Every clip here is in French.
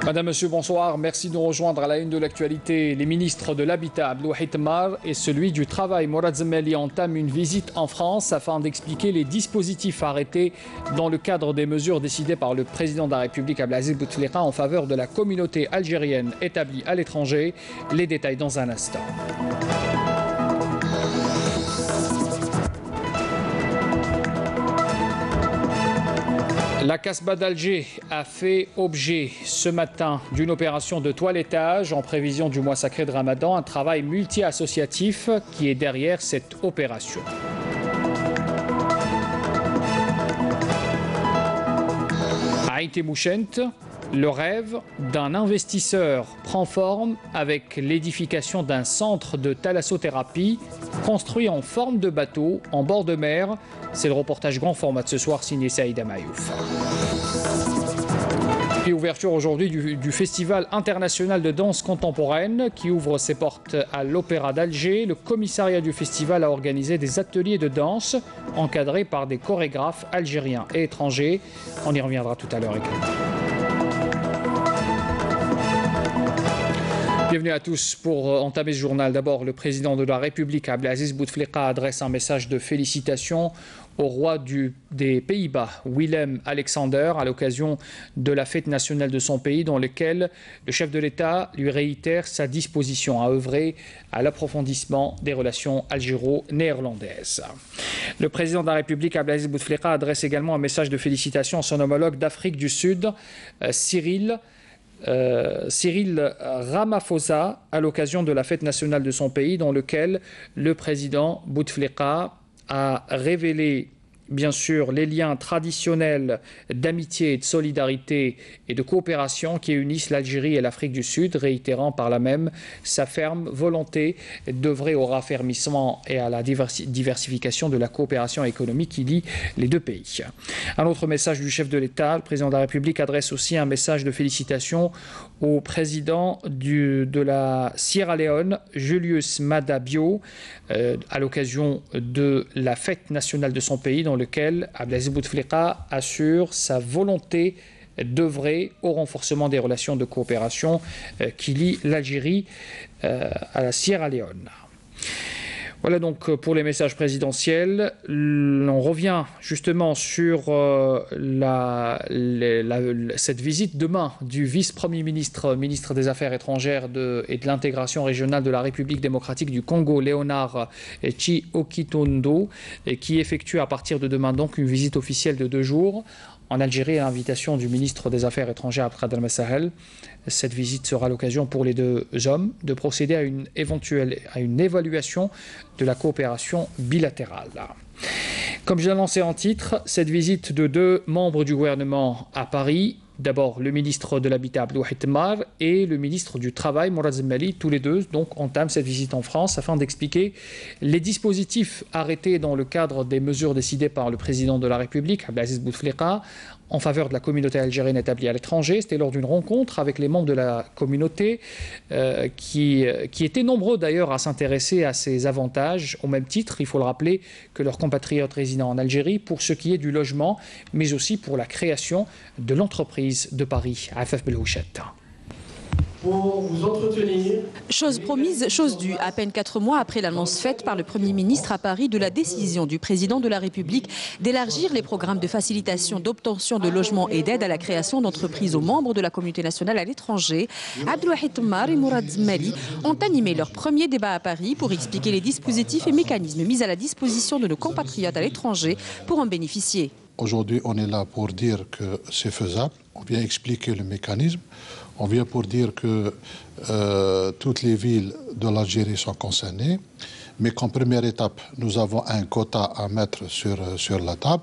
Madame, Monsieur, bonsoir. Merci de nous rejoindre à la une de l'actualité. Les ministres de l'Habitat, Abdelouahid Temmar, et celui du Travail, Mourad Zemmali, entament une visite en France afin d'expliquer les dispositifs arrêtés dans le cadre des mesures décidées par le président de la République, Abdelaziz Bouteflika, en faveur de la communauté algérienne établie à l'étranger. Les détails dans un instant. La Casbah d'Alger a fait objet ce matin d'une opération de toilettage en prévision du mois sacré de Ramadan, un travail multi-associatif qui est derrière cette opération. À Aït Mouchent, le rêve d'un investisseur prend forme avec l'édification d'un centre de thalassothérapie construit en forme de bateau en bord de mer. C'est le reportage grand format de ce soir signé Saïd Amayouf. Et ouverture aujourd'hui du Festival international de danse contemporaine qui ouvre ses portes à l'Opéra d'Alger. Le commissariat du festival a organisé des ateliers de danse encadrés par des chorégraphes algériens et étrangers. On y reviendra tout à l'heure également. Bienvenue à tous pour entamer ce journal. D'abord, le président de la République, Abdelaziz Bouteflika, adresse un message de félicitations au roi des Pays-Bas, Willem-Alexander, à l'occasion de la fête nationale de son pays, dans lequel le chef de l'État lui réitère sa disposition à œuvrer à l'approfondissement des relations algéro-néerlandaises. Le président de la République, Abdelaziz Bouteflika, adresse également un message de félicitations à son homologue d'Afrique du Sud, Cyril Ramaphosa, à l'occasion de la fête nationale de son pays, dans lequel le président Bouteflika a révélé bien sûr les liens traditionnels d'amitié, de solidarité et de coopération qui unissent l'Algérie et l'Afrique du Sud, réitérant par là même sa ferme volonté d'œuvrer au raffermissement et à la diversification de la coopération économique qui lie les deux pays. Un autre message du chef de l'État, le président de la République, adresse aussi un message de félicitations au président de la Sierra Leone, Julius Maada Bio, à l'occasion de la fête nationale de son pays, dans lequel Abdelaziz Bouteflika assure sa volonté d'œuvrer au renforcement des relations de coopération qui lient l'Algérie à la Sierra Leone. Voilà donc pour les messages présidentiels. On revient justement sur cette visite demain du vice-premier ministre, ministre des Affaires étrangères et de l'intégration régionale de la République démocratique du Congo, Léonard Chi-Okitondo, qui effectue à partir de demain donc une visite officielle de 2 jours en Algérie à l'invitation du ministre des Affaires étrangères Abdelrahman Al-Messahel. Cette visite sera l'occasion pour les 2 hommes de procéder à une évaluation de la coopération bilatérale. Comme je l'ai annoncé en titre, cette visite de 2 membres du gouvernement à Paris, d'abord le ministre de l'Habitat Abdelouahid Temmar et le ministre du Travail Mourad Zemmali, tous les 2 donc entament cette visite en France afin d'expliquer les dispositifs arrêtés dans le cadre des mesures décidées par le président de la République, Abdelaziz Bouteflika, en faveur de la communauté algérienne établie à l'étranger. C'était lors d'une rencontre avec les membres de la communauté qui étaient nombreux d'ailleurs à s'intéresser à ces avantages, au même titre, il faut le rappeler, que leurs compatriotes résidant en Algérie, pour ce qui est du logement, mais aussi pour la création de l'entreprise de Paris, Afaf Belhouchet. Pour vous entretenir. Chose promise, chose due. À peine 4 mois après l'annonce faite par le Premier ministre à Paris de la décision du président de la République d'élargir les programmes de facilitation d'obtention de logements et d'aide à la création d'entreprises aux membres de la communauté nationale à l'étranger, Abdelouahid Temmar et Mourad Zemmali ont animé leur premier débat à Paris pour expliquer les dispositifs et mécanismes mis à la disposition de nos compatriotes à l'étranger pour en bénéficier. Aujourd'hui, on est là pour dire que c'est faisable. On vient expliquer le mécanisme. On vient pour dire que toutes les villes de l'Algérie sont concernées, mais qu'en première étape, nous avons un quota à mettre sur la table.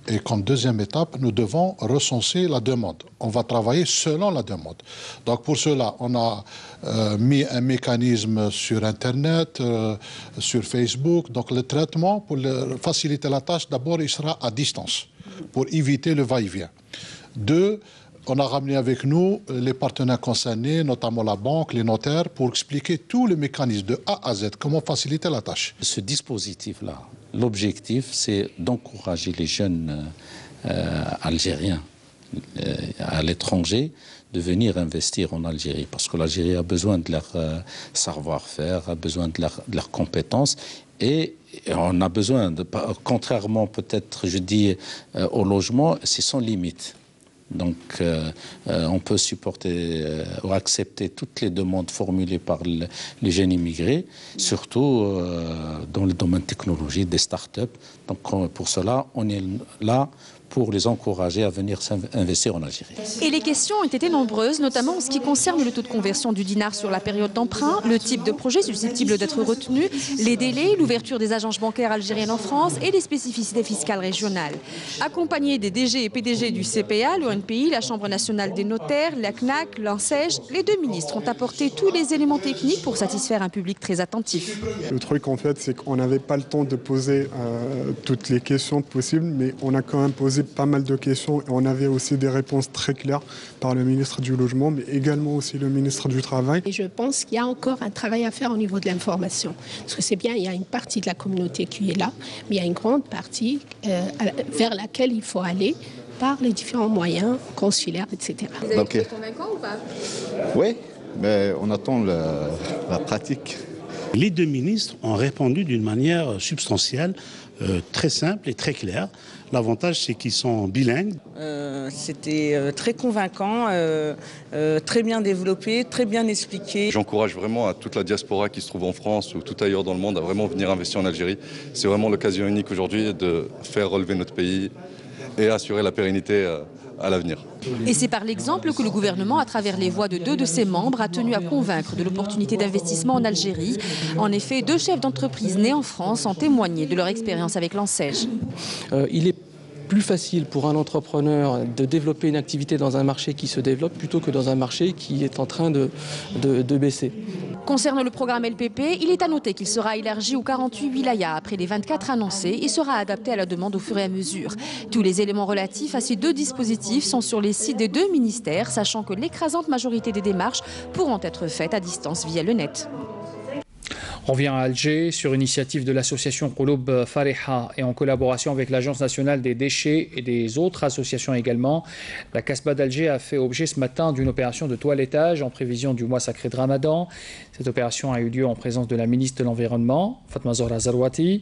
Et comme deuxième étape, nous devons recenser la demande. On va travailler selon la demande. Donc pour cela, on a mis un mécanisme sur Internet, sur Facebook. Donc le traitement, pour faciliter la tâche, d'abord, il sera à distance, pour éviter le va-et-vient. 2, on a ramené avec nous les partenaires concernés, notamment la banque, les notaires, pour expliquer tout le mécanisme de A à Z, comment faciliter la tâche. Ce dispositif-là, l'objectif, c'est d'encourager les jeunes Algériens à l'étranger de venir investir en Algérie, parce que l'Algérie a besoin de leur savoir-faire, a besoin de leurs compétences, et on a besoin, contrairement peut-être, je dis, au logement, c'est sans limite. Donc, on peut supporter ou accepter toutes les demandes formulées par les jeunes immigrés, surtout dans le domaine technologique, des start-up. Donc, pour cela, on est là pour les encourager à venir investir en Algérie. Et les questions ont été nombreuses, notamment en ce qui concerne le taux de conversion du dinar sur la période d'emprunt, le type de projet susceptible d'être retenu, les délais, l'ouverture des agences bancaires algériennes en France et les spécificités fiscales régionales. Accompagnés des DG et PDG du CPA, l'ONPI, la Chambre nationale des notaires, la CNAC, l'ANSEJ, les deux ministres ont apporté tous les éléments techniques pour satisfaire un public très attentif. Le truc en fait, c'est qu'on n'avait pas le temps de poser toutes les questions possibles, mais on a quand même posé pas mal de questions et on avait aussi des réponses très claires par le ministre du Logement, mais également aussi le ministre du Travail. Et je pense qu'il y a encore un travail à faire au niveau de l'information. Parce que c'est bien, il y a une partie de la communauté qui est là, mais il y a une grande partie vers laquelle il faut aller par les différents moyens consulaires, etc. Vous avez été convaincant ou pas? Oui, mais on attend la pratique. Les deux ministres ont répondu d'une manière substantielle, très simple et très claire. L'avantage, c'est qu'ils sont bilingues. C'était très convaincant, très bien développé, très bien expliqué. J'encourage vraiment à toute la diaspora qui se trouve en France ou tout ailleurs dans le monde à vraiment venir investir en Algérie. C'est vraiment l'occasion unique aujourd'hui de faire relever notre pays et assurer la pérennité à l'avenir. Et c'est par l'exemple que le gouvernement, à travers les voix de deux de ses membres, a tenu à convaincre de l'opportunité d'investissement en Algérie. En effet, deux chefs d'entreprise nés en France ont témoigné de leur expérience avec l'ANSEJ. Il est plus facile pour un entrepreneur de développer une activité dans un marché qui se développe plutôt que dans un marché qui est en train de baisser. Concernant le programme LPP, il est à noter qu'il sera élargi aux 48 wilayas après les 24 annoncés et sera adapté à la demande au fur et à mesure. Tous les éléments relatifs à ces deux dispositifs sont sur les sites des deux ministères, sachant que l'écrasante majorité des démarches pourront être faites à distance via le net. On revient à Alger sur initiative de l'association Qouloub Fariha et en collaboration avec l'Agence nationale des déchets et des autres associations également. La Casbah d'Alger a fait objet ce matin d'une opération de toilettage en prévision du mois sacré de Ramadan. Cette opération a eu lieu en présence de la ministre de l'Environnement, Fatma Zohra Zarouati.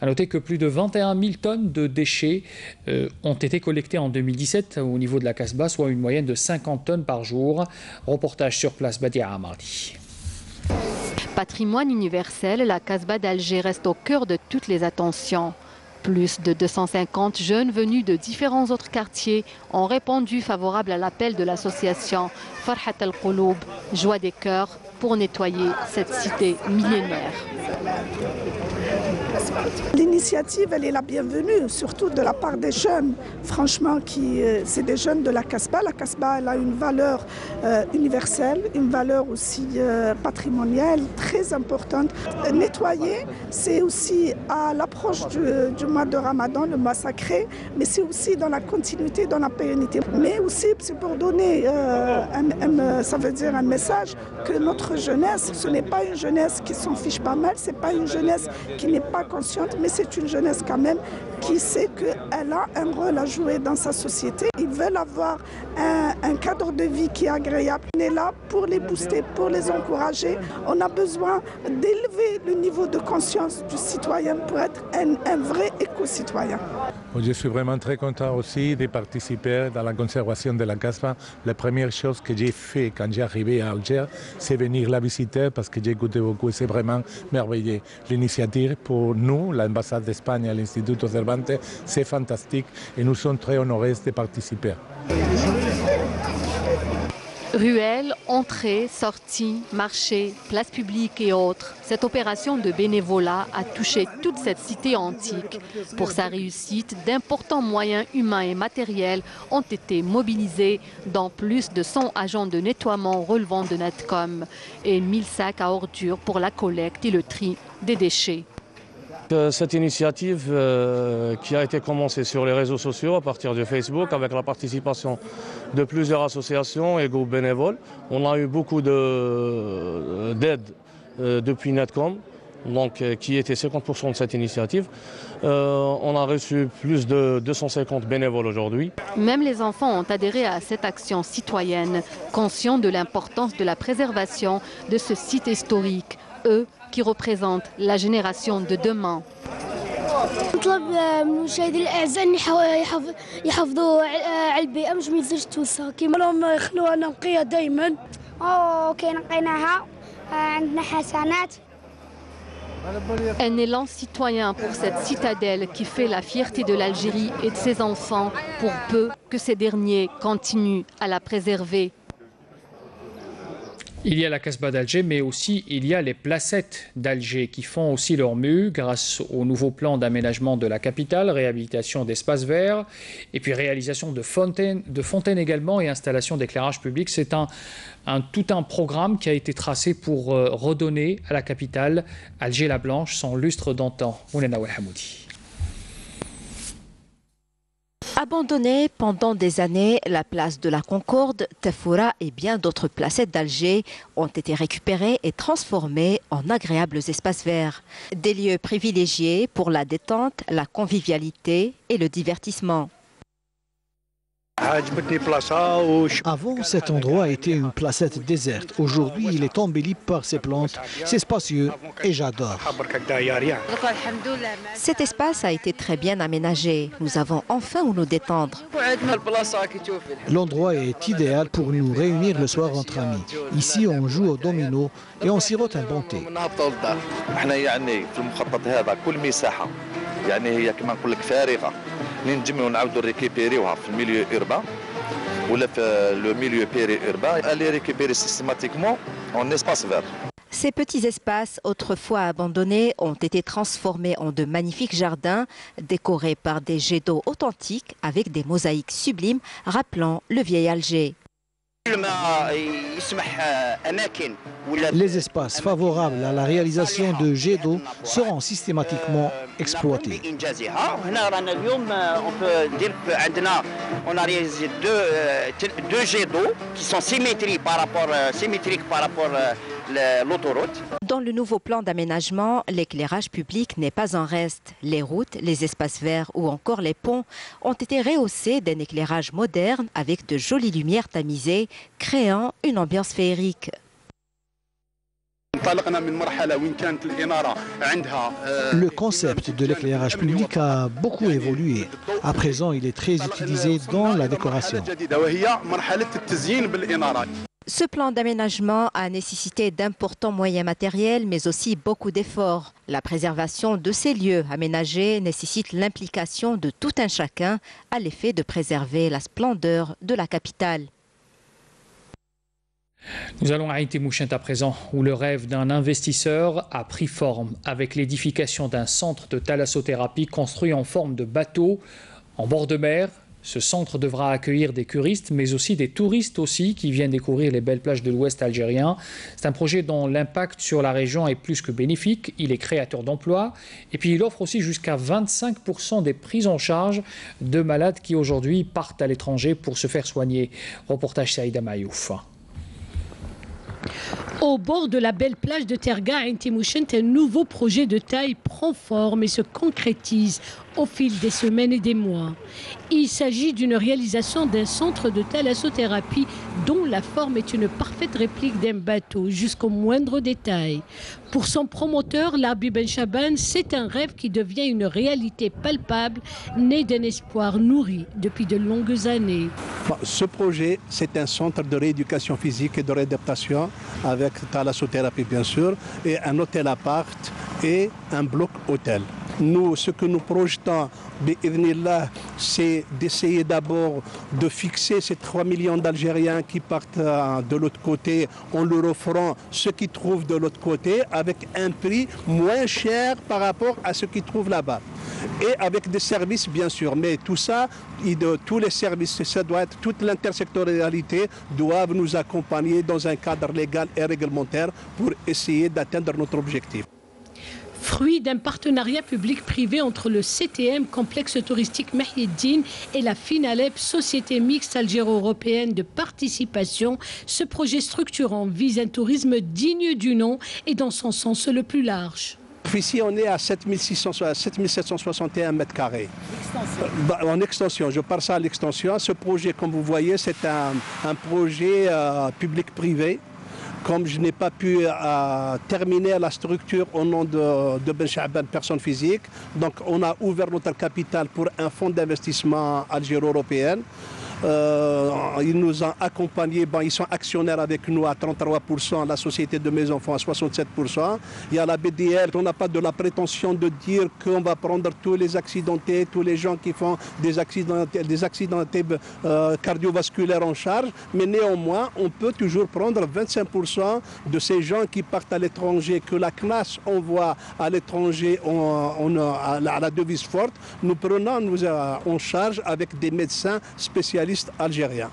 A noter que plus de 21 000 tonnes de déchets ont été collectés en 2017 au niveau de la Casbah, soit une moyenne de 50 tonnes par jour. Reportage sur place, Badia Amardi. Patrimoine universel, la Casbah d'Alger reste au cœur de toutes les attentions. Plus de 250 jeunes venus de différents autres quartiers ont répondu favorable à l'appel de l'association Farhat al-Qouloub, Joie des cœurs, pour nettoyer cette cité millénaire. L'initiative, elle est la bienvenue, surtout de la part des jeunes. Franchement, c'est des jeunes de la Casbah. La Casbah, elle a une valeur universelle, une valeur aussi patrimoniale très importante. Nettoyer, c'est aussi à l'approche du mois de Ramadan, le mois sacré, mais c'est aussi dans la continuité, dans la pérennité. Mais aussi, c'est pour donner, ça veut dire un message que notre jeunesse, ce n'est pas une jeunesse qui s'en fiche pas mal, c'est pas une jeunesse qui n'est pas consciente, mais c'est une jeunesse quand même qui sait qu'elle a un rôle à jouer dans sa société. Ils veulent avoir un cadre de vie qui est agréable. On est là pour les booster, pour les encourager. On a besoin d'élever le niveau de conscience du citoyen pour être un vrai éco-citoyen. Je suis vraiment très content aussi de participer dans la conservation de la Casbah. La première chose que j'ai fait quand j'ai arrivé à Alger, c'est venir la visiter parce que j'ai goûté beaucoup et c'est vraiment merveilleux. L'initiative pour nous, l'ambassade d'Espagne et l'Instituto Cervantes, c'est fantastique et nous sommes très honorés de participer. Ruelles, entrées, sorties, marchés, places publiques et autres. Cette opération de bénévolat a touché toute cette cité antique. Pour sa réussite, d'importants moyens humains et matériels ont été mobilisés, dont plus de 100 agents de nettoiement relevant de Netcom et 1000 sacs à ordures pour la collecte et le tri des déchets. Cette initiative qui a été commencée sur les réseaux sociaux à partir de Facebook avec la participation de plusieurs associations et groupes bénévoles. On a eu beaucoup d'aide depuis Netcom, donc, qui était 50% de cette initiative. On a reçu plus de 250 bénévoles aujourd'hui. Même les enfants ont adhéré à cette action citoyenne, conscients de l'importance de la préservation de ce site historique, eux qui représentent la génération de demain. نطلب من المشاهدين الاعزاء ان يحافظوا على البيئه مش ما يزيدش توسخ كيما لهم يخلوها نقيه دائما. اوكي نقيناها عندنا حسنات. Un élan citoyen pour cette citadelle qui fait la fierté de l'Algérie et de ses enfants, pour peu que ces derniers continuent à la préserver. Il y a la Casbah d'Alger, mais aussi il y a les placettes d'Alger qui font aussi leur mue grâce au nouveau plan d'aménagement de la capitale, réhabilitation d'espaces verts et puis réalisation de fontaines également et installation d'éclairage public. C'est tout un programme qui a été tracé pour redonner à la capitale Alger la Blanche son lustre d'antan. Mounena Ouelhamoudi. Abandonnée pendant des années, la place de la Concorde, Tafoura et bien d'autres placettes d'Alger ont été récupérées et transformées en agréables espaces verts. Des lieux privilégiés pour la détente, la convivialité et le divertissement. Avant, cet endroit était une placette déserte. Aujourd'hui, il est embelli par ses plantes. C'est spacieux et j'adore. Cet espace a été très bien aménagé. Nous avons enfin où nous détendre. L'endroit est idéal pour nous réunir le soir entre amis. Ici, on joue au domino et on sirote un bon thé. ننجموا نعاودوا ريكيبيريوها في الميليو اوربان ولا في لو ميليو بيري اوربان اللي ريكيبيري سيستماتيكمون en espace vert. Ces petits espaces, autrefois abandonnés, ont été transformés en de magnifiques jardins décorés par des jets d'eau authentiques avec des mosaïques sublimes rappelant le vieil Alger. Les espaces favorables à la réalisation de jets d'eau seront systématiquement exploités. On a réalisé deux jets d'eau qui sont symétriques par rapport à l'autoroute. Dans le nouveau plan d'aménagement, l'éclairage public n'est pas en reste. Les routes, les espaces verts ou encore les ponts ont été rehaussés d'un éclairage moderne avec de jolies lumières tamisées, créant une ambiance féerique. Le concept de l'éclairage public a beaucoup évolué. À présent, il est très utilisé dans la décoration. Ce plan d'aménagement a nécessité d'importants moyens matériels, mais aussi beaucoup d'efforts. La préservation de ces lieux aménagés nécessite l'implication de tout un chacun à l'effet de préserver la splendeur de la capitale. Nous allons à Aïn Timouchent à présent, où le rêve d'un investisseur a pris forme avec l'édification d'un centre de thalassothérapie construit en forme de bateau en bord de mer. Ce centre devra accueillir des curistes, mais aussi des touristes aussi, qui viennent découvrir les belles plages de l'Ouest algérien. C'est un projet dont l'impact sur la région est plus que bénéfique. Il est créateur d'emplois et puis il offre aussi jusqu'à 25% des prises en charge de malades qui aujourd'hui partent à l'étranger pour se faire soigner. Reportage Saïda Mayouf. Au bord de la belle plage de Terga, à Aïn Timouchent, un nouveau projet de taille prend forme et se concrétise au fil des semaines et des mois. Il s'agit d'une réalisation d'un centre de thalassothérapie dont la forme est une parfaite réplique d'un bateau jusqu'au moindre détail. Pour son promoteur, Larbi Ben Chaban, c'est un rêve qui devient une réalité palpable, né d'un espoir nourri depuis de longues années. Ce projet, c'est un centre de rééducation physique et de réadaptation avec thalassothérapie bien sûr, et un hôtel appart et un bloc hôtel. Nous, ce que nous projetons, c'est d'essayer d'abord de fixer ces 3 millions d'Algériens qui partent de l'autre côté en leur offrant ce qu'ils trouvent de l'autre côté avec un prix moins cher par rapport à ce qu'ils trouvent là-bas. Et avec des services, bien sûr. Mais tout ça, tous les services, ça doit être, toute l'intersectorialité doivent nous accompagner dans un cadre légal et réglementaire pour essayer d'atteindre notre objectif. Fruit d'un partenariat public-privé entre le CTM, complexe touristique Mahieddine, et la Finalep, société mixte algéro-européenne de participation, ce projet structurant vise un tourisme digne du nom et dans son sens le plus large. Ici, on est à 7761 mètres carrés. En extension, je parle ça à l'extension. Ce projet, comme vous voyez, c'est un projet public-privé. Comme je n'ai pas pu terminer la structure au nom de Ben Chaaban, personne physique, donc on a ouvert notre capital pour un fonds d'investissement algéro-européen. Ils nous ont accompagnés, ils sont actionnaires avec nous à 33%, la société de mes enfants à 67%. Il y a la BDL, on n'a pas de la prétention de dire qu'on va prendre tous les accidentés, tous les gens qui font des accidentés cardiovasculaires en charge, mais néanmoins, on peut toujours prendre 25% de ces gens qui partent à l'étranger, que la CNAS envoie à l'étranger à la devise forte. Nous prenons en charge avec des médecins spécialistes algériens.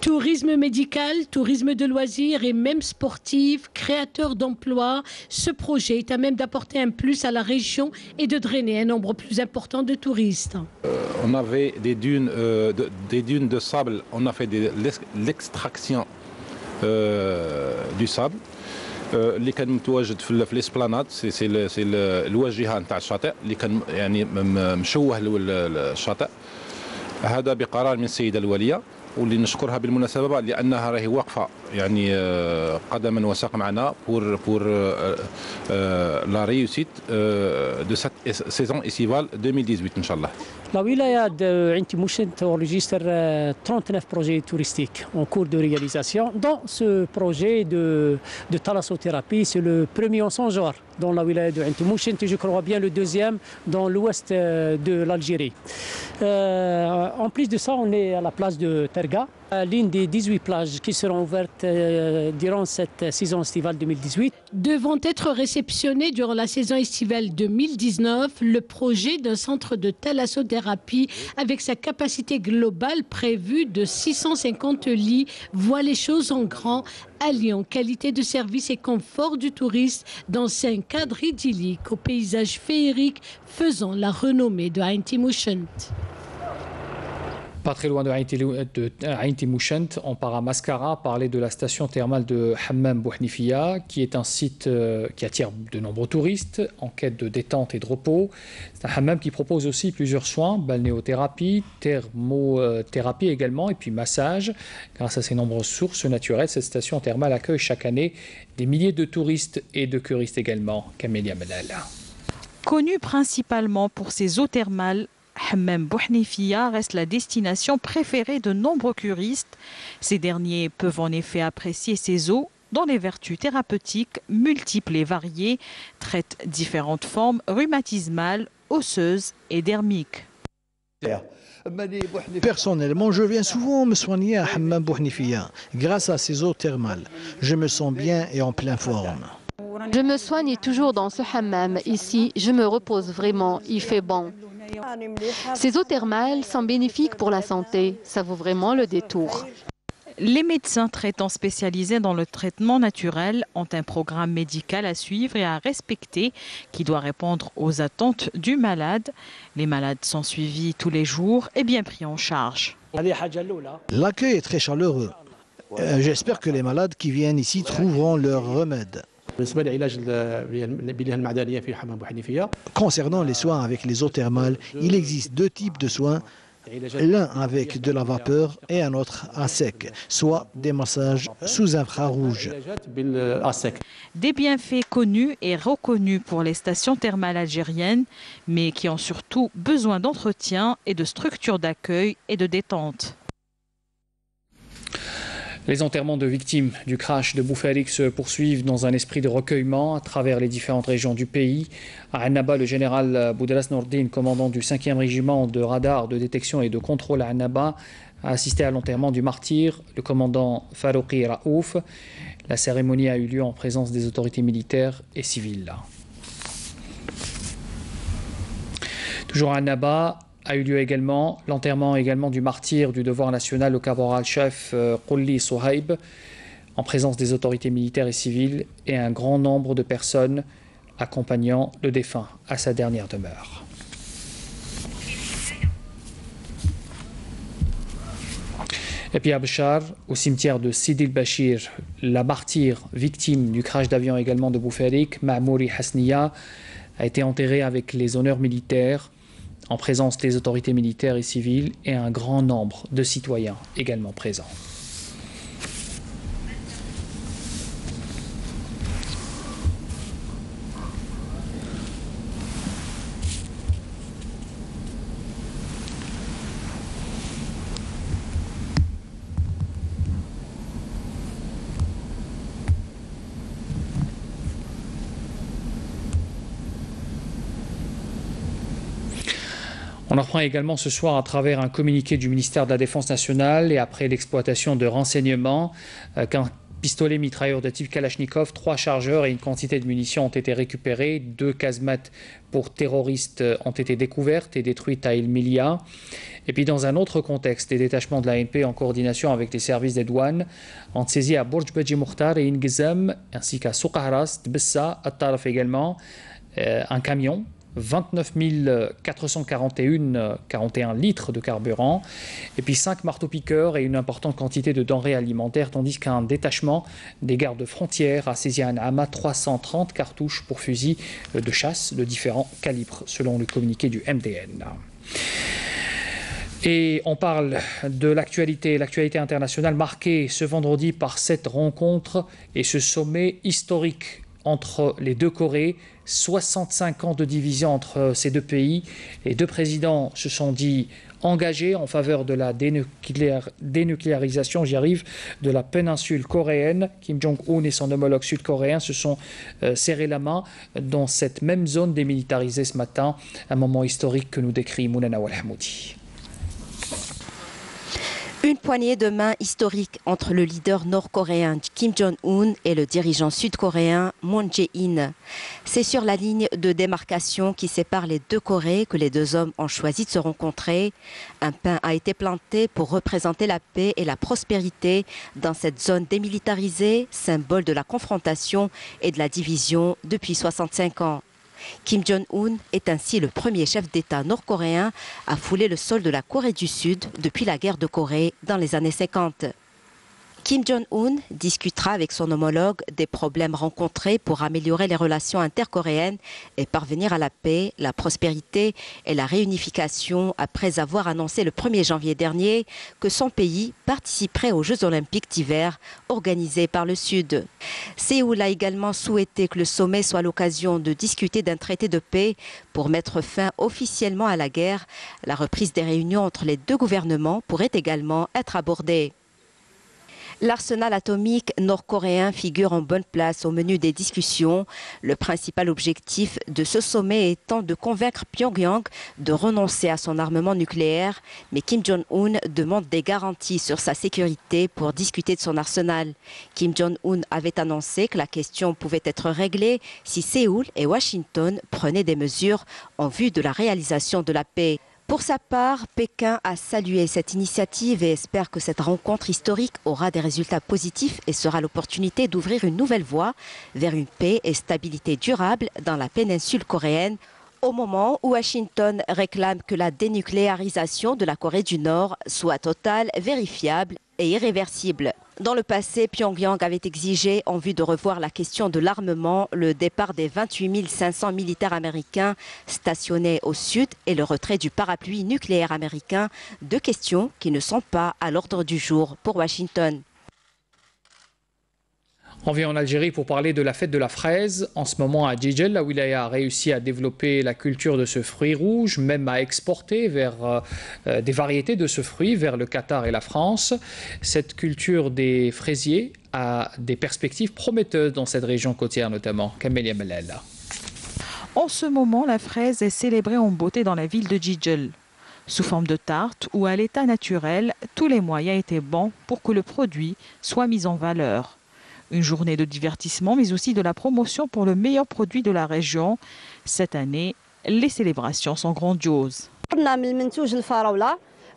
Tourisme médical, tourisme de loisirs et même sportif, créateur d'emplois, ce projet est à même d'apporter un plus à la région et de drainer un nombre plus important de touristes. On avait des dunes de sable, on a fait l'extraction du sable. اللي كان متواجد في الاسبلانات سي الواجهه نتاع الشاطئ اللي كان يعني مشوه الشاطئ. هذا بقرار من السيدة الوالية واللي نشكرها بالمناسبة لأنها راهي واقفة يعني قدما وساق معنا pour la réussite de cette saison estivale 2018 إن شاء الله. La wilaya de Ain Timouchent enregistre 39 projets touristiques en cours de réalisation. Dans ce projet de thalassothérapie, c'est le premier en son genre dans la wilaya de Ain Timouchent et je crois bien le deuxième dans l'ouest de l'Algérie. En plus de ça, on est à la plage de Terga, l'une des 18 plages qui seront ouvertes durant cette saison estivale 2018. Devant être réceptionné durant la saison estivale 2019, le projet d'un centre de thalassothérapie avec sa capacité globale prévue de 650 lits voit les choses en grand, alliant qualité de service et confort du touriste dans un cadre idyllique au paysage féerique faisant la renommée de Ain Timouchent. Pas très loin de Ain Timouchent, on part à Mascara, parler de la station thermale de Hammam Bouhnifia, qui est un site qui attire de nombreux touristes en quête de détente et de repos. C'est un hammam qui propose aussi plusieurs soins, balnéothérapie, thermothérapie également, et puis massage. Grâce à ses nombreuses sources naturelles, cette station thermale accueille chaque année des milliers de touristes et de curistes également. Camélia Melala. Connu principalement pour ses eaux thermales, Hammam Bouhnifia reste la destination préférée de nombreux curistes. Ces derniers peuvent en effet apprécier ces eaux dont les vertus thérapeutiques multiples et variées traitent différentes formes rhumatismales, osseuses et dermiques. Personnellement, je viens souvent me soigner à Hammam Bouhnifia grâce à ces eaux thermales. Je me sens bien et en pleine forme. Je me soigne toujours dans ce hammam. Ici, je me repose vraiment, il fait bon. Ces eaux thermales sont bénéfiques pour la santé, ça vaut vraiment le détour. Les médecins traitants spécialisés dans le traitement naturel ont un programme médical à suivre et à respecter qui doit répondre aux attentes du malade. Les malades sont suivis tous les jours et bien pris en charge. L'accueil est très chaleureux. J'espère que les malades qui viennent ici trouveront leur remède. Concernant les soins avec les eaux thermales, il existe deux types de soins, l'un avec de la vapeur et un autre à sec, soit des massages sous infrarouge. Des bienfaits connus et reconnus pour les stations thermales algériennes, mais qui ont surtout besoin d'entretien et de structures d'accueil et de détente. Les enterrements de victimes du crash de Boufarik se poursuivent dans un esprit de recueillement à travers les différentes régions du pays. À Annaba, le général Boudras Nourdine, commandant du 5e régiment de radar, de détection et de contrôle à Annaba, a assisté à l'enterrement du martyr, le commandant Farouqi Raouf. La cérémonie a eu lieu en présence des autorités militaires et civiles. Toujours à Annaba, a eu lieu également l'enterrement du martyr du devoir national, le caporal-chef Qulli Souhaib, en présence des autorités militaires et civiles et un grand nombre de personnes accompagnant le défunt à sa dernière demeure. Et puis à Béchar, au cimetière de Sidi el-Bachir, la martyre victime du crash d'avion également de Boufarik, Ma'mouri Hasniya, a été enterrée avec les honneurs militaires en présence des autorités militaires et civiles et un grand nombre de citoyens également présents. On apprend également ce soir à travers un communiqué du ministère de la Défense nationale et après l'exploitation de renseignements qu'un pistolet mitrailleur de type Kalachnikov, 3 chargeurs et une quantité de munitions ont été récupérés. 2 casemates pour terroristes ont été découvertes et détruites à El Milia. Et puis dans un autre contexte, des détachements de l'ANP en coordination avec les services des douanes ont saisi à Bourj Beji Mokhtar et Ingizam ainsi qu'à Souqahras, Tbessa, At-Taraf également, un camion. 29 441 litres de carburant, et puis 5 marteaux-piqueurs et une importante quantité de denrées alimentaires, tandis qu'un détachement des gardes frontières a saisi à Naama 330 cartouches pour fusils de chasse de différents calibres, selon le communiqué du MDN. Et on parle de l'actualité internationale marquée ce vendredi par cette rencontre et ce sommet historique entre les deux Corées. 65 ans de division entre ces deux pays. Les deux présidents se sont dit engagés en faveur de la dénucléarisation, de la péninsule coréenne. Kim Jong-un et son homologue sud-coréen se sont serrés la main dans cette même zone démilitarisée ce matin, un moment historique que nous décrit Mounana Walhamoudi. Une poignée de main historique entre le leader nord-coréen Kim Jong-un et le dirigeant sud-coréen Moon Jae-in. C'est sur la ligne de démarcation qui sépare les deux Corées que les deux hommes ont choisi de se rencontrer. Un pin a été planté pour représenter la paix et la prospérité dans cette zone démilitarisée, symbole de la confrontation et de la division depuis 65 ans. Kim Jong-un est ainsi le premier chef d'État nord-coréen à fouler le sol de la Corée du Sud depuis la guerre de Corée dans les années 50. Kim Jong-un discutera avec son homologue des problèmes rencontrés pour améliorer les relations intercoréennes et parvenir à la paix, la prospérité et la réunification après avoir annoncé le 1er janvier dernier que son pays participerait aux Jeux olympiques d'hiver organisés par le Sud. Séoul a également souhaité que le sommet soit l'occasion de discuter d'un traité de paix pour mettre fin officiellement à la guerre. La reprise des réunions entre les deux gouvernements pourrait également être abordée. L'arsenal atomique nord-coréen figure en bonne place au menu des discussions. Le principal objectif de ce sommet étant de convaincre Pyongyang de renoncer à son armement nucléaire. Mais Kim Jong-un demande des garanties sur sa sécurité pour discuter de son arsenal. Kim Jong-un avait annoncé que la question pouvait être réglée si Séoul et Washington prenaient des mesures en vue de la réalisation de la paix. Pour sa part, Pékin a salué cette initiative et espère que cette rencontre historique aura des résultats positifs et sera l'opportunité d'ouvrir une nouvelle voie vers une paix et stabilité durable dans la péninsule coréenne, au moment où Washington réclame que la dénucléarisation de la Corée du Nord soit totale, vérifiable et irréversible. Dans le passé, Pyongyang avait exigé, en vue de revoir la question de l'armement, le départ des 28 500 militaires américains stationnés au sud et le retrait du parapluie nucléaire américain, deux questions qui ne sont pas à l'ordre du jour pour Washington. On vient en Algérie pour parler de la fête de la fraise. En ce moment, à Djidjel, la wilaya a réussi à développer la culture de ce fruit rouge, même à exporter vers des variétés de ce fruit vers le Qatar et la France. Cette culture des fraisiers a des perspectives prometteuses dans cette région côtière notamment. Camélia Malala. En ce moment, la fraise est célébrée en beauté dans la ville de Djidjel. Sous forme de tarte ou à l'état naturel, tous les moyens étaient bons pour que le produit soit mis en valeur. Une journée de divertissement, mais aussi de la promotion pour le meilleur produit de la région. Cette année, les célébrations sont grandioses.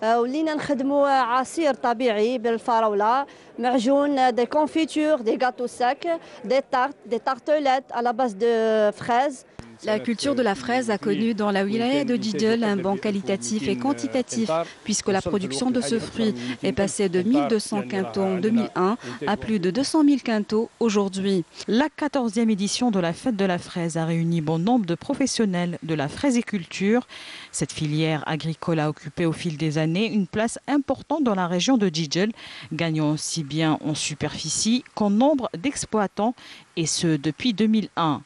ولينا نخدموا عصير طبيعي بالفراوله معجون دي كونفيتور دي غاتو ساك دي تارتولات على باز دو فريز La culture de la fraise a connu dans la wilaya de Djidjel un bond qualitatif et quantitatif, puisque la production de ce fruit est passée de 1200 quintaux en 2001 à plus de 200 000 quintaux aujourd'hui. La 14e édition de la fête de la fraise a réuni bon nombre de professionnels de la fraiseculture. Cette filière agricole a occupé au fil des années une place importante dans la région de Djidjel, gagnant aussi bien en superficie qu'en nombre d'exploitants, et ce depuis 2001.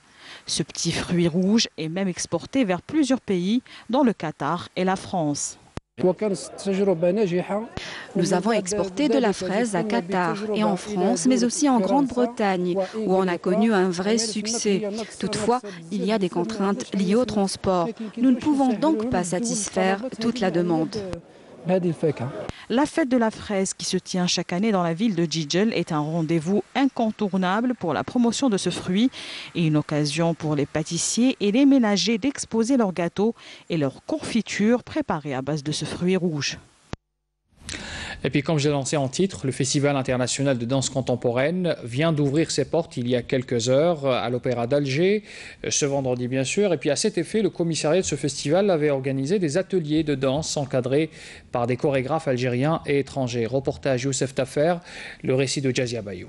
Ce petit fruit rouge est même exporté vers plusieurs pays, dont le Qatar et la France. Nous avons exporté de la fraise à Qatar et en France, mais aussi en Grande-Bretagne, où on a connu un vrai succès. Toutefois, il y a des contraintes liées au transport. Nous ne pouvons donc pas satisfaire toute la demande. La fête de la fraise qui se tient chaque année dans la ville de Djidjel est un rendez-vous incontournable pour la promotion de ce fruit et une occasion pour les pâtissiers et les ménagers d'exposer leurs gâteaux et leurs confitures préparées à base de ce fruit rouge. Et puis comme j'ai lancé en titre, le Festival international de danse contemporaine vient d'ouvrir ses portes il y a quelques heures à l'Opéra d'Alger, ce vendredi bien sûr. Et puis à cet effet, le commissariat de ce festival avait organisé des ateliers de danse encadrés par des chorégraphes algériens et étrangers. Reportage Youssef Tafer, le récit de Jazia Bayou.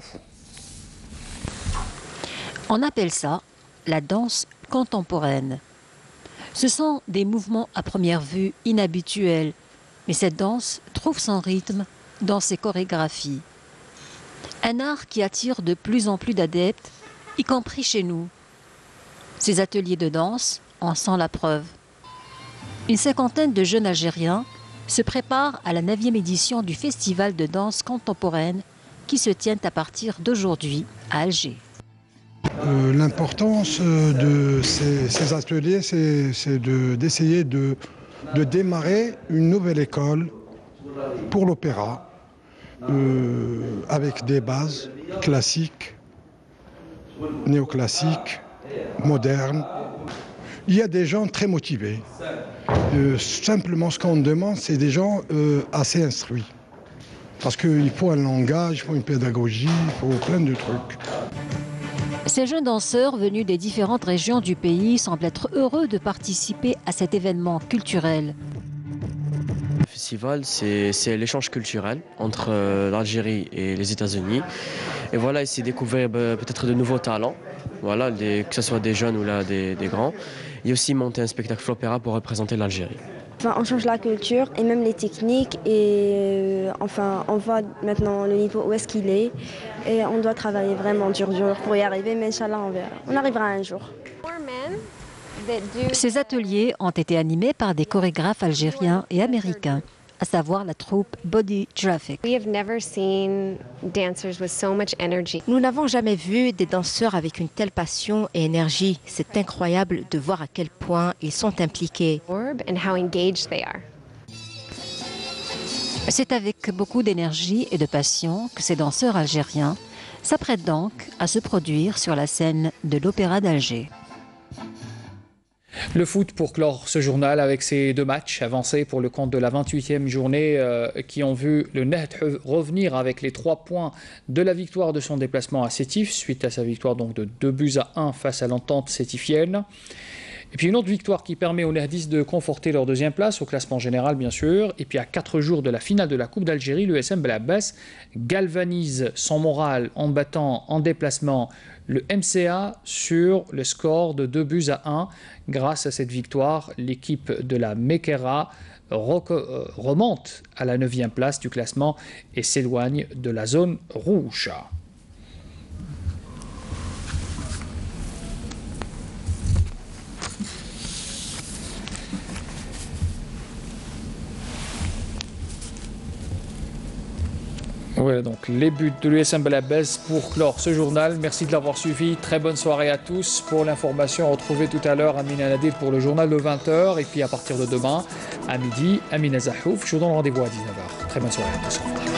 On appelle ça la danse contemporaine. Ce sont des mouvements à première vue inhabituels. Mais cette danse trouve son rythme dans ses chorégraphies. Un art qui attire de plus en plus d'adeptes, y compris chez nous. Ces ateliers de danse en sont la preuve. Une cinquantaine de jeunes Algériens se préparent à la 9e édition du Festival de danse contemporaine qui se tient à partir d'aujourd'hui à Alger. L'importance de ces ateliers, c'est d'essayer de démarrer une nouvelle école pour l'opéra avec des bases classiques, néoclassiques, modernes. Il y a des gens très motivés. Simplement, ce qu'on demande, c'est des gens assez instruits. Parce qu'il faut un langage, il faut une pédagogie, il faut plein de trucs. Ces jeunes danseurs venus des différentes régions du pays semblent être heureux de participer à cet événement culturel. Le festival, c'est l'échange culturel entre l'Algérie et les États-Unis. Et voilà, ici découvrir peut-être de nouveaux talents, voilà, que ce soit des jeunes ou là, des grands. Et aussi monter un spectacle opéra pour représenter l'Algérie. Enfin, on change la culture et même les techniques et enfin, on voit maintenant le niveau où est-ce qu'il est et on doit travailler vraiment dur pour y arriver, mais Inch'Allah, on arrivera un jour. Ces ateliers ont été animés par des chorégraphes algériens et américains, à savoir la troupe Body Traffic. Nous n'avons jamais vu des danseurs avec une telle passion et énergie. C'est incroyable de voir à quel point ils sont impliqués. C'est avec beaucoup d'énergie et de passion que ces danseurs algériens s'apprêtent donc à se produire sur la scène de l'Opéra d'Alger. Le foot pour clore ce journal avec ces deux matchs avancés pour le compte de la 28e journée qui ont vu le Naht revenir avec les 3 points de la victoire de son déplacement à Sétif suite à sa victoire donc de 2-1 face à l'Entente sétifienne. Et puis une autre victoire qui permet aux Nahdis de conforter leur 2e place au classement général bien sûr. Et puis à 4 jours de la finale de la Coupe d'Algérie, l'USM Blabès galvanise son moral en battant en déplacement le MCA sur le score de 2-1. Grâce à cette victoire, l'équipe de la Mekera remonte à la 9e place du classement et s'éloigne de la zone rouge. Voilà donc les buts de l'USM Blabès pour clore ce journal. Merci de l'avoir suivi. Très bonne soirée à tous. Pour l'information, retrouvez tout à l'heure Amina Nadir pour le journal de 20h. Et puis à partir de demain, à midi, Amina Zahouf. Je vous donne rendez-vous à 19h. Très bonne soirée à tous.